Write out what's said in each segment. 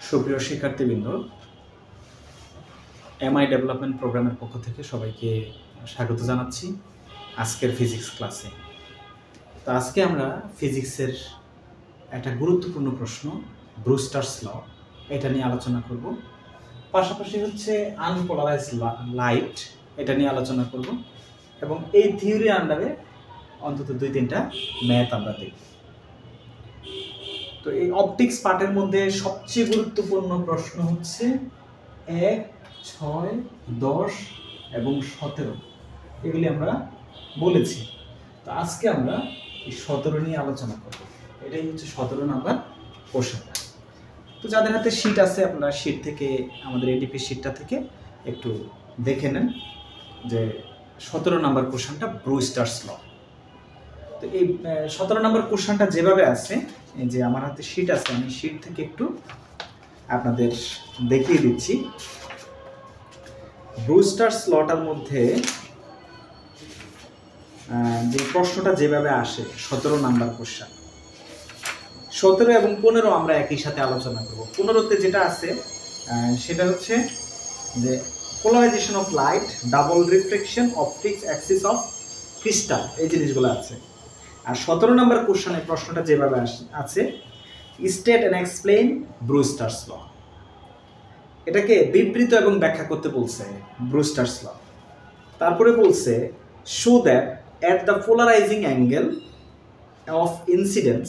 সুপ্রিয় শিক্ষার্থীবৃন্দ, MI development প্রোগ্রামের পক্ষ থেকে সবাইকে স্বাগত জানাচ্ছি আজকের ফিজিক্স ক্লাসে। তো আজকে আমরা ফিজিক্সের একটা গুরুত্বপূর্ণ প্রশ্ন ব্রুস্টার্স ল এটা নিয়ে আলোচনা করব। পাশাপাশি হচ্ছে আনপোলারাইজ লাইট এটা নিয়ে আলোচনা করব এবং এই থিওরি আন্ডারে অন্তত 2-3টা ম্যাথ আমরা দেখব। তো এই অপটিক্স পার্টের মধ্যে সবচেয়ে গুরুত্বপূর্ণ প্রশ্ন হচ্ছে 1, 6, 10 এবং 17 এগুলি আমরা বলেছি। তো আজকে আমরা এই 17 নিয়ে আলোচনা করব। এটাই হচ্ছে 17 নাম্বার কোশ্চেনটা। তো যাদের হাতে শীট আছে আপনারা শীট থেকে আমাদের এডিপি শীটটা থেকে একটু দেখে নেন যে 17 নাম্বার কোশ্চেনটা ব্রুস্টার্স ল। তো এই 17 নম্বর কোশ্চেনটা যেভাবে আছে, এই যে আমার হাতে শীট আছে, আমি শীট থেকে একটু আপনাদের দেখিয়ে দিচ্ছি। ব্রুস্টার্স লটার মধ্যে যে প্রশ্নটা যেভাবে আসে 17 নাম্বার কোশ্চেন, 17 এবং 15 আমরা একই সাথে আলোচনা করব। 15তে যেটা আছে সেটা হচ্ছে যে polarisation of light, double reflection, optics, Axis of crystal, এই জিনিসগুলো আছে। আর 17 নম্বর কোশ্চেনের প্রশ্নটা যেভাবে আছে, স্টেট অ্যান্ড এক্সপ্লেইন ব্রুস্টার্স ল। এটাকে বিবৃত এবং ব্যাখ্যা করতে বলছে ব্রুস্টার্স ল। তারপরে বলছে show that at the polarising angle of incidence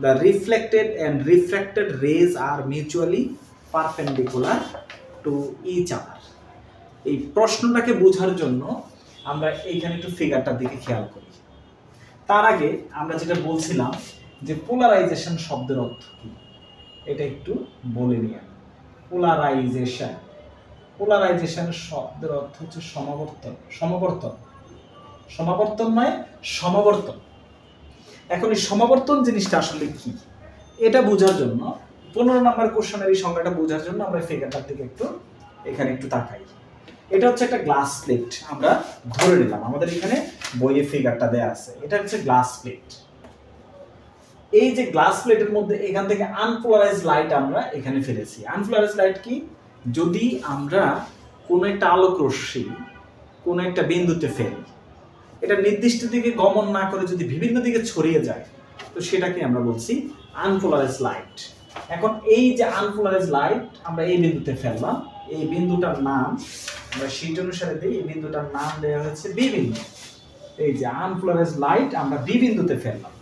the reflected and refracted rays are mutually perpendicular to each other. এই প্রশ্নটাকে বোঝার জন্য আমরা এইখানে একটু ফিগারটার দিকে খেয়াল করি। তার আগে আমরা যেটা বলছিলাম যে পোলারাইজেশন শব্দের অর্থ কি এটা একটু বলে নিয়ে। পোলারাইজেশন, পোলারাইজেশন শব্দের অর্থ হচ্ছে সমাবর্তন, সমাবর্তন, সমাবর্তন নয় সমাবর্তন। এখন এই সমাবর্তন জিনিসটা আসলে কি এটা বোঝার জন্য 15 নম্বর কোশ্চেনের এই সংজ্ঞাটা বোঝার জন্য আমরা ফিগারটার দিকে একটু এখানে একটু তাকাই। এটা হচ্ছে একটা গ্লাস প্লেট, আমরা ধরে নিলাম আমাদের এখানে বইয়ে ফিগারটা দেয়া আছে। এটা হচ্ছে গ্লাস প্লেট। এই যে গ্লাস প্লেটের মধ্যে এখান থেকে আনপোলারাইজড লাইট আমরা এখানে ফেলেছি। আনপোলারাইজড লাইট কি? যদি আমরা কোনো একটা আলোক রশ্মি কোনো একটা বিন্দুতে ফেলি, এটা নির্দিষ্ট দিকে গমন না করে যদি বিভিন্ন দিকে ছড়িয়ে যায়, তো সেটাকে আমরা বলছি আনপোলারাইজড লাইট। এখন এই যে আনপোলারাইজড লাইট আমরা এই বিন্দুতে ফেললাম, এই বিন্দুটার নাম আমরা শীট অনুসারে দিই, এই বিন্দুটার নাম দেওয়া হচ্ছে বি বিন্দু। এই যে আনপোলারাইজড লাইট আমরা বি বিন্দুতে ফেললাম।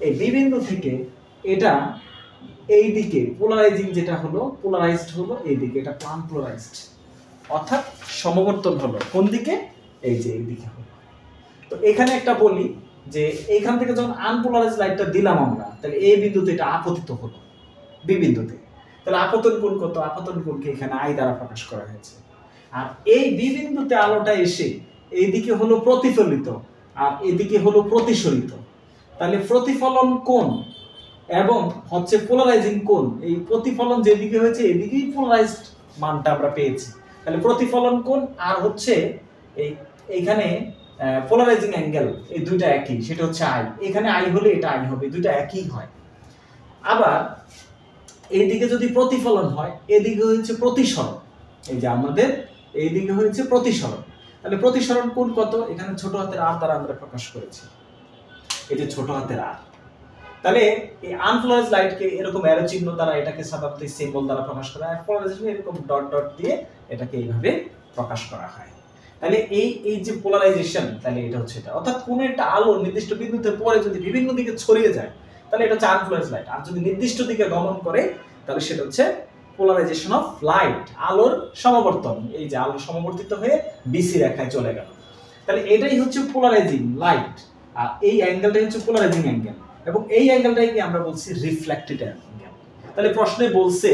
এই বি বিন্দু থেকে এটা এই দিকে পোলারাইজিং যেটা হলো, পোলারাইজড হলো এই দিকে, এটা আনপোলারাইজড অর্থাৎ সমবর্তন হলো কোন দিকে? এই যে এই দিকে হলো। তো এখানে একটা বলি যে এইখান থেকে যখন আনপোলারাইজড লাইটটা দিলাম আমরা, তাহলে এই বিন্দুতে এটা আপতিত হলো বি বিন্দুতে। তাহলে আপতন কোণ কত? আপতন কোণকে এখানে আই দ্বারা প্রকাশ করা হয়েছে। আর এই বি বিন্দুতে আলোটা এসে এইদিকে হলো প্রতিফলিত আর এদিকে হলো প্রতিসরিত। তাহলে প্রতিফলন কোণ এবং হচ্ছে পোলারাইজিং কোণ, এই প্রতিফলন যেদিকে হয়েছে এদিকেই পোলারাইজড মানটা আমরা পেয়েছি। তাহলে প্রতিফলন কোণ আর হচ্ছে এইখানে পোলারাইজিং অ্যাঙ্গেল, এই দুইটা একই, সেটা হচ্ছে আই। এখানে আই হলে এটা আই হবে, দুইটা একই হয়। আবার এইদিকে যদি প্রতিফলন হয়, এদিকে হচ্ছে প্রতিসরণ। এই যে আমাদের এইদিকে হচ্ছে প্রতিসরণ, তাহলে প্রতিসরণ কোণ কত? এখানে ছোট হাতের আর দ্বারা আমরা প্রকাশ করেছি, এই যে ছোট হাতের আর। তাহলে এই আনপোলারাইজড লাইটকে এরকম অ্যারো চিহ্ন দ্বারা, এটাকে সাধারণত সিম্বল দ্বারা প্রকাশ করা হয়। পোলারাইজেশন এরকম ডট ডট দিয়ে এটাকে এইভাবে প্রকাশ করা হয়। তাহলে এই যে পোলারাইজেশন, তাহলে এটা হচ্ছে এটা, অর্থাৎ কোন একটা আলো নির্দিষ্ট বিন্দুতে পড়ে যদি বিভিন্ন দিকে ছড়িয়ে যায়, তাহলে এটা হচ্ছে আনপোলারাইজড লাইট। আর যদি নির্দিষ্ট দিকে গমন করে, তাহলে সেটা হচ্ছে পোলারাইজেশন অফ লাইট, আলোর সমবর্তন। এই যে আলো সমবর্তিত হয়ে বিসি রেখায় চলে গেল, তাহলে এটাই হচ্ছে পোলারাইজিং লাইট। আর এই অ্যাঙ্গেলটাই হচ্ছে পোলারাইজিং অ্যাঙ্গেল, এবং এই অ্যাঙ্গেলটাকে আমরা বলছি রিফ্লেক্টেড অ্যাঙ্গেল। তাহলে প্রশ্নে বলছে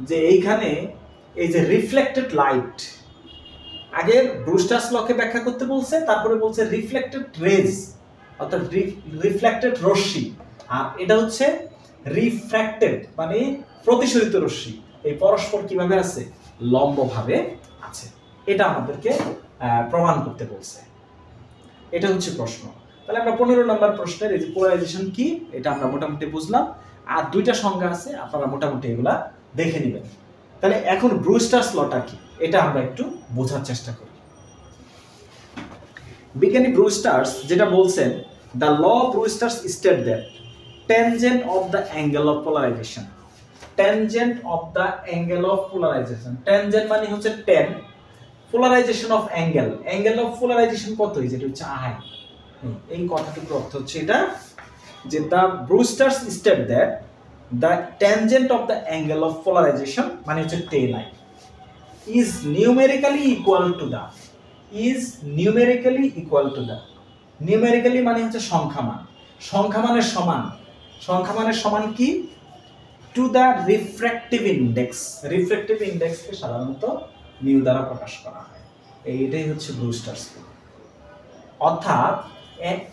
যে এইখানে এই যে রিফ্লেক্টেড লাইট, আগে ব্রুস্টার্স লকে ব্যাখ্যা করতে বলছে, তারপরে বলছে রিফ্লেক্টেড রেজ অর্থাৎ রিফ্লেক্টেড রশ্মি, আর এটা হচ্ছে রিফ্র্যাক্টেড মানে প্রতিসরিত রশ্মি। এই পরস্পর কিভাবে আছে? লম্বভাবে আছে। এটা আমাদেরকে প্রমাণ করতে বলছে। এটা হচ্ছে প্রশ্ন। তাহলে আমরা 15 নম্বর প্রশ্নের এই যে পোলারাইজেশন কি এটা আমরা মোটামুটি বুঝলাম। আর দুইটা সংজ্ঞা আছে, আপনারা মোটামুটি এগুলা দেখে নেবেন। তাহলে এখন ব্রুস্টার্স লটা কি এটা আমরা একটু বোঝার চেষ্টা করি। বিজ্ঞানী ব্রুস্টার্স যেটা বলছেন, the law of Brewster's state that tangent of the angle of polarization, tangent of the angle of polarization, tangent মানে হচ্ছে tan, polarization of angle, angle of polarization কত হইছে, এটা হচ্ছে I। এই কথাটুকুর অর্থ হচ্ছে এটা যে the Brewster's state that the tangent of the angle of polarization মানে হচ্ছে tan I is numerically equal to the, is numerically equal to the, numerically মানে হচ্ছে সংখ্যামান, সংখ্যামানের সমান, সংখ্যামানের সমান কি, to the refractive index, refractive ইন্ডেক্সকে সাধারণত মিউ দ্বারা প্রকাশ করা হয়। এইটাই হচ্ছে ব্রুস্টার্স ল। অর্থাৎ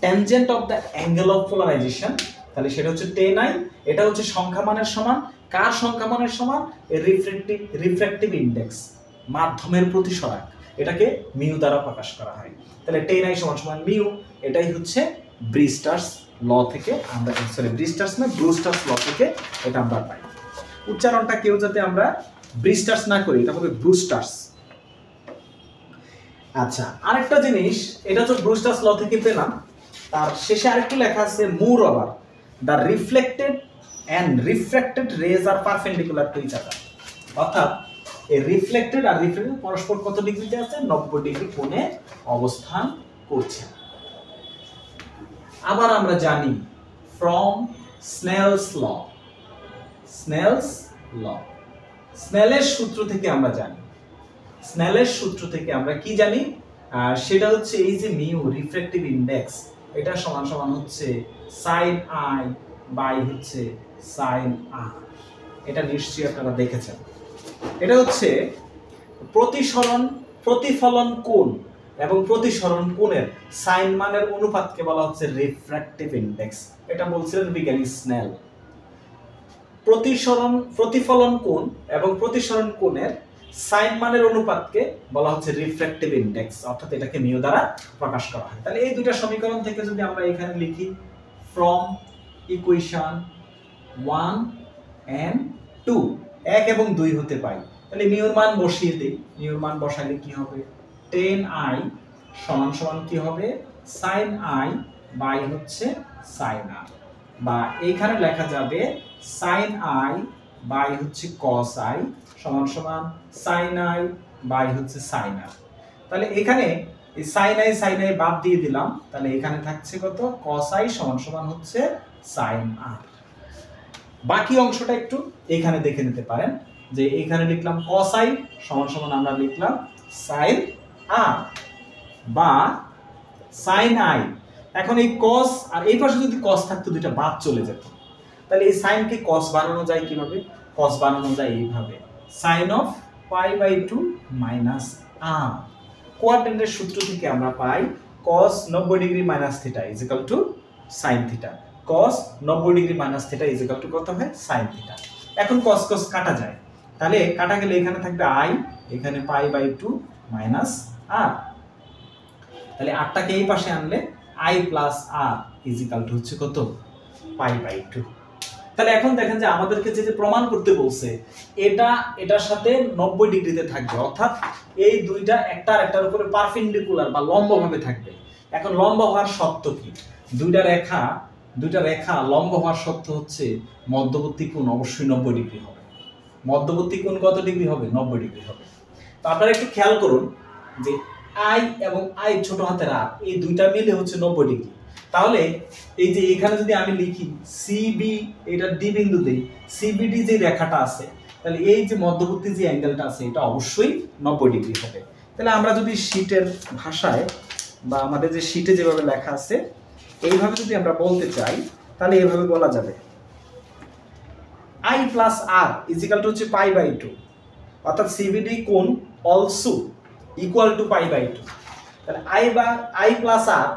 tangent of the angle of polarisation, তাহলে সেটা হচ্ছে tan I, এটা হচ্ছে সংখ্যামানের সমান, কার সংখ্যামানের সমান, রিফ্র্যাক্টিভ ইন্ডেক্স, মাধ্যমের প্রতিসরাক, এটাকে মিউ দ্বারা প্রকাশ করা হয়। তাহলে tan I সমান সমান মিউ, এটাই হচ্ছে ব্রুস্টার্স ল থেকে আমরা, সরি ব্রুস্টার্স না, ব্রুস্টার্স ল থেকে এটা আমরা পাই। উচ্চারণটা কেউ যাতে আমরা ব্রুস্টার্স না করি, এটা হবে ব্রুস্টার্স। আচ্ছা, আরেকটা জিনিস, এটা তো ব্রুস্টার্স ল থেকে পেলাম, তার শেষে আরেকটু লেখা আছে moreover the reflected and refracted rays are perpendicular to each other, অর্থাৎ এই রিফ্লেক্টেড আর রিফ্র্যাক্টেড পরস্পর কত ডিগ্রিতে আছে, 90 ডিগ্রি কোণে অবস্থান করছে। আবার আমরা জানি ফ্রম স্নেলস ল, স্নেলস ল, স্নেলের সূত্র থেকে আমরা জানি, স্নেলের সূত্র থেকে আমরা কি জানি, সেটা হচ্ছে এই যে মিউ রিফ্র্যাক্টিভ ইন্ডেক্স, এটা সমান সমান হচ্ছে সাইন I বাই হচ্ছে সাইন R। এটা নিশ্চয়ই আপনারা দেখেছেন। এটা হচ্ছে প্রতিফলন কোণ এবং প্রতিসরণ কোণের সাইন মানের অনুপাতকে বলা হচ্ছে রিফ্র্যাক্টিভ ইন্ডেক্স। এটা বলছিলেন বিজ্ঞানী স্নেল। প্রতিফলন কোণ এবং প্রতিসরণ কোণের সাইন মানের অনুপাতকে বলা হচ্ছে রিফ্র্যাক্টিভ ইন্ডেক্স, অর্থাৎ এটাকে মিউ দ্বারা প্রকাশ করা হয়। তাহলে এই দুইটা সমীকরণ থেকে যদি আমরা এখানে লিখি ফ্রম ইকুয়েশন 1 and 2, 1 এবং 2 হতে পাই, তাহলে মিউর মান বসিয়ে দেই। মিউর মান বসাইলে কি হবে, tan I সমান সমান কি হবে, sin I বাই হচ্ছে sin R, বা এইখানে লেখা যাবে sin I বাই হচ্ছে cos I সমান সমান sin I বাই হচ্ছে sin R। তাহলে এখানে এই sin I বাদ দিয়ে দিলাম, তাহলে এখানে থাকছে কত, cos I সমান সমান হচ্ছে sin R। বাকি অংশটা একটু এখানে দেখে নিতে পারেন, যে এখানে লিখলাম cos I সমান সমান আমরা লিখলাম sin R বা sin I। এখন এই cos আর এই পাশে যদি cos থাকতো, দুইটা বাদ চলে যেত, তাহলে এই sin কে cos বানানো যায় কিভাবে, cos বানানো যায় এইভাবে, sin of π/2 মাইনাস R। কোয়াড্রেন্টের সূত্র থেকে আমরা পাই cos 90 degree minus theta is equal two sin theta, cos 90 degree minus theta is equal two কত হয়, sin থিটা। এখন cos cos কাটা যায়, তাহলে কাটা গেলে এখানে থাকবে I, এখানে π/2 মাইনাস R, তাহলে আরটাকে এই পাশে আনলে I plus R is equal two হচ্ছে কত, π/2। তাহলে এখন দেখেন যে আমাদেরকে যে প্রমাণ করতে বলছে, এটা এটার সাথে 90 ডিগ্রিতে থাকবে, অর্থাৎ এই দুইটা একটা আরেকটার উপরে পারপেন্ডিকুলার বা লম্বভাবে থাকবে। এখন লম্ব হওয়ার শর্ত কি, দুইটা রেখা লম্ব হওয়ার শর্ত হচ্ছে মধ্যবর্তী কোণ অবশ্যই 90 ডিগ্রি হবে। মধ্যবর্তী কোণ কত ডিগ্রি হবে, 90 ডিগ্রি হবে। তো আপনারা একটু খেয়াল করুন যে I এবং I ছোট হাতের R এই দুইটা মিলে হচ্ছে 90 ডিগ্রি। তাহলে এই যে এখানে যদি আমি লিখি CB, এটা D বিন্দু দেই, CBD যে রেখাটা আছে, তাহলে এই যে মধ্যবর্তী যে অ্যাঙ্গেলটা আছে এটা অবশ্যই 90 ডিগ্রি হবে। তাহলে আমরা যদি শীটের ভাষায় বা আমাদের যে শীটে যেভাবে লেখা আছে এইভাবে যদি আমরা বলতে চাই, তাহলে এইভাবে বলা যাবে I plus R is equal two হচ্ছে π/2, অর্থাৎ CBD কোণ অলসো ইকুয়াল টু π/2। তাহলে I প্লাস R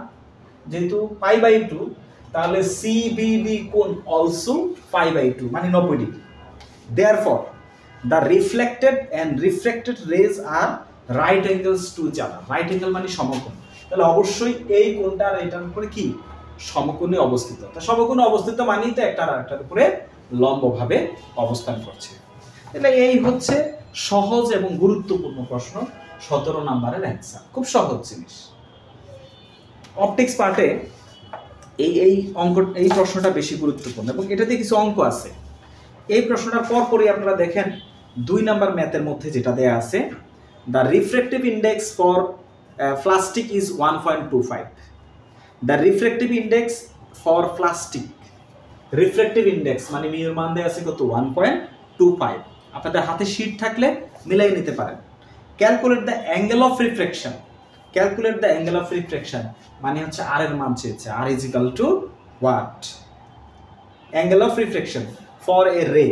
যেহেতু π/2, তাহলে CBD কোণ অলসো π/2 মানে 90 degree. Therefore, the reflected and refracted rays are right angles to each other. Right angle মানে সমকোণ, তাহলে অবশ্যই এই কোণটা আর এটার উপরে কি সমকোণে অবস্থিত। তা সমকোণে অবস্থিত মানেই তো একটা আর একটার উপরে লম্বভাবে অবস্থান করছে। তাহলে এই হচ্ছে সহজ এবং গুরুত্বপূর্ণ প্রশ্ন, 17 নাম্বারের অ্যান্সার। খুব সহজ জিনিস। অপটিক্স পার্টে এই প্রশ্নটা বেশি গুরুত্বপূর্ণ এবং এটাতে কিছু অঙ্ক আছে। এই প্রশ্নটার পরপরই আপনারা দেখেন 2 নাম্বার ম্যাথের মধ্যে যেটা দেয়া আছে, the refractive index for plastic is 1.25। The refractive index for plastic, refractive index মানে মিউর মান দেয়া আছে কত, 1.25। আপনাদের হাতে শীট থাকলে মিলাই নিতে পারেন। Calculate the angle of refraction, calculate the angle of refraction মানে হচ্ছে আর এর মান চেয়েছে, R is equal to what, angle of refraction for a ray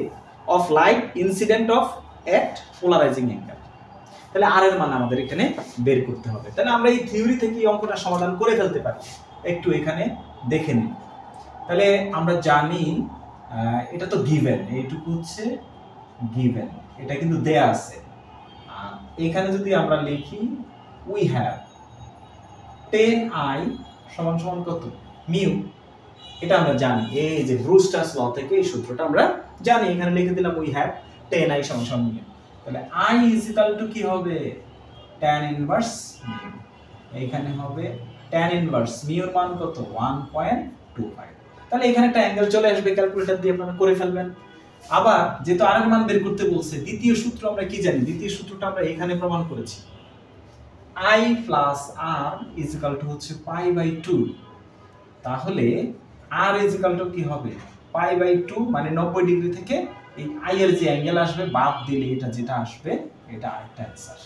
of light incident of at polarising angle. তাহলে আর এর মান আমাদের এখানে বের করতে হবে। তাহলে আমরা এই থিওরি থেকে এই অঙ্কটা সমাধান করে ফেলতে পারি। একটু এখানে দেখে নিন। তাহলে আমরা জানি এটা তো গিভেন, এইটুকু হচ্ছে গিভেন, এটা কিন্তু দেয়া আছে। আর এখানে যদি আমরা লিখি উই হ্যাভ 10i সমান সমান কত, মিউ, এটা আমরা জানি, এই যে ব্রুস্টার্স ল থেকে এই সূত্রটা আমরা জানি। এখানে লিখে দিলাম উই হ্যাভ 10i সমান সমান মিউ। তাহলে i ইজ ইকুয়াল টু কি হবে, tan ইনভার্স মিউ। এখানে হবে tan ইনভার্স মিউর মান কত, 1.25। তাহলে এখানে একটা অ্যাঙ্গেল চলে আসবে, ক্যালকুলেটর দিয়ে আপনারা করে ফেলবেন। আবার যেহেতু আর এর মান বের করতে বলছে, দ্বিতীয় সূত্র আমরা কি জানি, দ্বিতীয় সূত্রটা আমরা এখানে প্রমাণ করেছি, i plus r is equal two হচ্ছে পাই বাই 2। তাহলে r ইজ ইকুয়াল টু কি হবে, পাই বাই 2, মানে 90 ডিগ্রি থেকে এই i এর যে অ্যাঙ্গেল আসবে বাদ দিলে এটা যেটা আসবে এটা আরেকটা অ্যান্সার।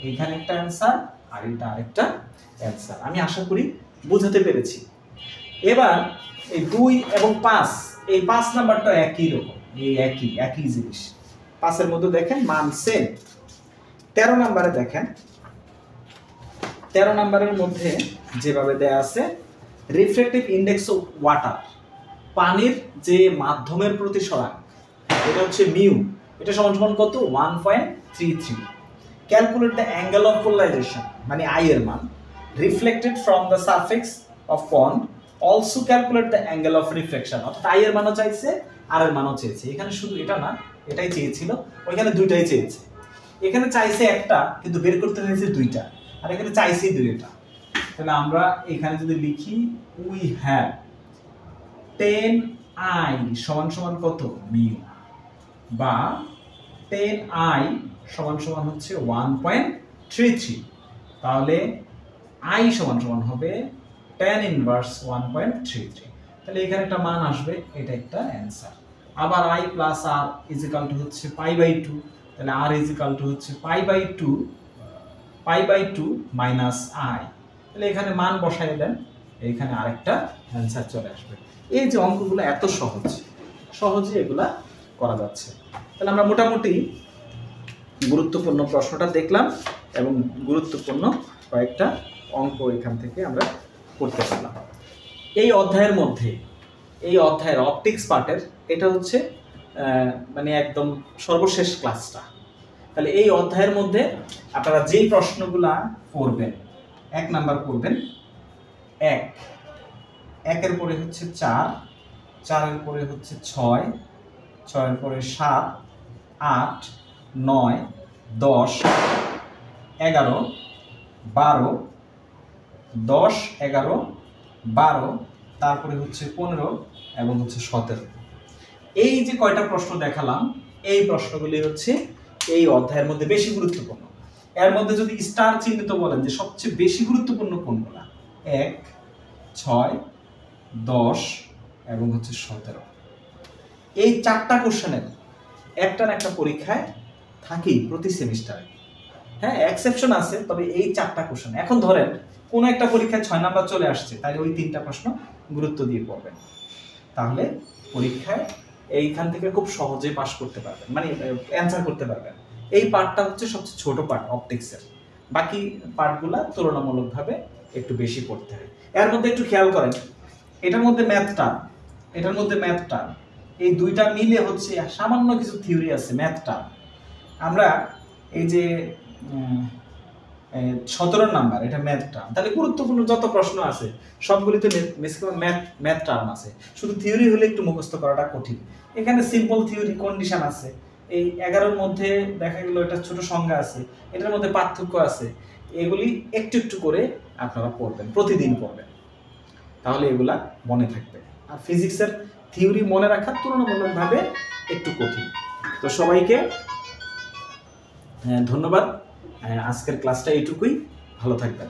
এইখানে একটা অ্যান্সার আর এটা আরেকটা অ্যান্সার। আমি আশা করি বোঝাতে পেরেছি। এবার এই 2 এবং 5, এই 5 নাম্বারটা একই রকম, এই একই জিনিস। 5 এর মধ্যে দেখেন মান সেম। 13 নাম্বারে দেখেন, 13 নাম্বারের মধ্যে যেভাবে দেয়া আছে, রিফ্র্যাক্টিভ ইন্ডেক্স অফ ওয়াটার, পানির যে মাধ্যমের প্রতি সরাঙ্ক, এটা হচ্ছে মিউ, এটা সমান সমান কত, 1.33। Calculate the angle of polarisation মানে আই এর মান, reflected from the surface of pond, also calculate the angle of reflection. অর্থাৎ আই এর মানও চাইছে আর এর মানও চেয়েছে। এখানে শুধু এটা না, এটাই চেয়েছিল, ওইখানে দুইটাই চেয়েছে। এখানে চাইছে একটা, কিন্তু বের করতে হয়েছে দুইটা, আর এখানে চাইছে দুইটা। তাহলে আমরা এখানে যদি লিখি উই হ্যাভ 10i সমান সমান কত, মিউ, বা 10i সমান সমান হচ্ছে 1.33, তাহলে i সমান সমান হবে tan ইনভার্স 1.33। তাহলে এখানে একটা মান আসবে, এটা একটা অ্যান্সার। আবার i plus r is equal two হচ্ছে পাই বাই 2, তাহলে r ইজ ইকুয়াল টু হচ্ছে পাই বাই 2 মাইনাস i। তাহলে এখানে মান বসাই দেন, এইখানে আরেকটা অ্যান্সার চলে আসবে। এই যে অঙ্কগুলো এত সহজে এগুলা করা যাচ্ছে। তাহলে আমরা মোটামুটি গুরুত্বপূর্ণ প্রশ্নটা দেখলাম এবং গুরুত্বপূর্ণ কয়েকটা অঙ্ক এখান থেকে আমরা করতে পারলাম। এই অধ্যায়ের অপটিক্স পার্টের এটা হচ্ছে মানে একদম সর্বশেষ ক্লাসটা। তাহলে এই অধ্যায়ের মধ্যে আপনারা যেই প্রশ্নগুলা করবেন, 1 নাম্বার করবেন 1 এর পরে হচ্ছে 4, 4 এর পরে হচ্ছে 6, 6 এর পরে 7, 8, 9, 10, 11, 12, 10, 11, 12, তারপরে হচ্ছে 15 এবং হচ্ছে 17। এই যে কয়টা প্রশ্ন দেখালাম, এই প্রশ্নগুলি হচ্ছে এই অধ্যায়ের মধ্যে বেশি গুরুত্বপূর্ণ। এর মধ্যে যদি স্টার চিহ্নিত বলেন যে সবচেয়ে বেশি গুরুত্বপূর্ণ কোনগুলা, 1, 6, 10 এবং হচ্ছে 17। এই 4টা কোশ্চেনের একটা না একটা পরীক্ষায় থাকেই প্রতি সেমিস্টারে। হ্যাঁ, এক্সেপশন আছে, তবে এই 4টা কোশ্চেন। এখন ধরেন কোন একটা পরীক্ষায় 6 নাম্বার চলে আসছে, তাহলে ওই 3টা প্রশ্ন গুরুত্ব দিয়ে পড়বেন, তাহলে পরীক্ষায় এইখান থেকে খুব সহজে পাস করতে পারবেন, মানে অ্যান্সার করতে পারবেন। এই পার্টটা হচ্ছে সবচেয়ে ছোট পার্ট অপটিক্সের, বাকি পার্টগুলা তুলনামূলকভাবে একটু বেশি পড়তে হয়। এর মধ্যে একটু খেয়াল করেন, এটার মধ্যে ম্যাথ টার্ম, এই দুইটা মিলে হচ্ছে সামান্য কিছু থিওরি আছে ম্যাথ টার্ম। আমরা এই যে 17 নাম্বার, এটা ম্যাথ টার্ম। তাহলে গুরুত্বপূর্ণ যত প্রশ্ন আছে সবগুলিতে ম্যাক্সিমাম ম্যাথ টার্ম আছে। শুধু থিওরি হলে একটু মুখস্থ করাটা কঠিন। এখানে সিম্পল থিওরি কন্ডিশন আছে, এই 11-র মধ্যে দেখা গেল এটা ছোট সংজ্ঞা আছে, এটার মধ্যে পার্থক্য আছে, এগুলি একটু একটু করে আপনারা পড়বেন, প্রতিদিন পড়বেন, তাহলে এগুলা মনে থাকবে। আর ফিজিক্সের থিওরি মনে রাখা তুলনামূলকভাবে একটু কঠিন। তো সবাইকে ধন্যবাদ। আজকের ক্লাসটা এইটুকুই, ভালো থাকবেন।